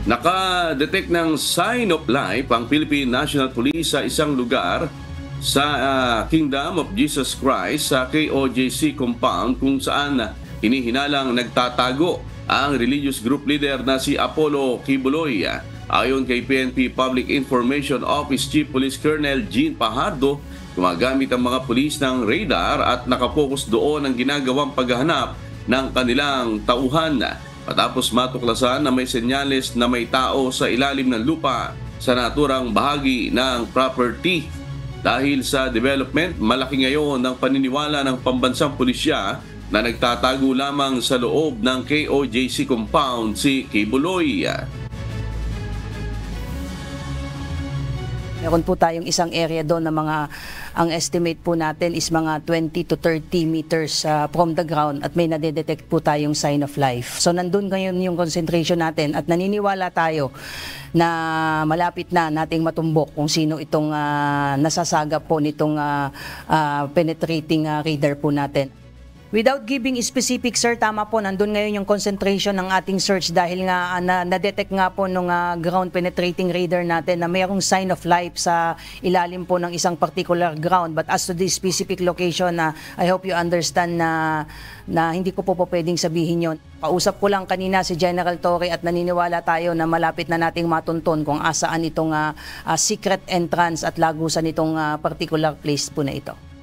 Naka-detect ng sign of life ang Philippine National Police sa isang lugar sa Kingdom of Jesus Christ sa KOJC compound kung saan hinihinalang nagtatago ang religious group leader na si Apollo Kibuloy. Ayon kay PNP Public Information Office Chief Police Colonel Jean Pajardo, gumagamit ang mga pulis ng radar at nakapokus doon ang ginagawang paghahanap ng kanilang tauhan. Matapos matuklasan na may senyales na may tao sa ilalim ng lupa sa naturang bahagi ng property. Dahil sa development, malaki ngayon ang paniniwala ng pambansang pulisya na nagtatago lamang sa loob ng KOJC compound si Kibuloy. Meron po tayong isang area doon na ang estimate po natin is mga 20 to 30 meters from the ground at may nadedetect po tayong sign of life. So nandun ngayon yung concentration natin at naniniwala tayo na malapit na nating matumbok kung sino itong nasasagap po nitong penetrating radar po natin. Without giving specific, sir, tama po, nandun ngayon yung concentration ng ating search dahil nga na-detect nga po nung ground penetrating radar natin na mayroong sign of life sa ilalim po ng isang particular ground. But as to the specific location, I hope you understand na hindi ko po pwedeng sabihin yon. Pausap ko lang kanina si General Torre at naniniwala tayo na malapit na nating matunton kung asaan itong secret entrance at lagusan itong particular place po na ito.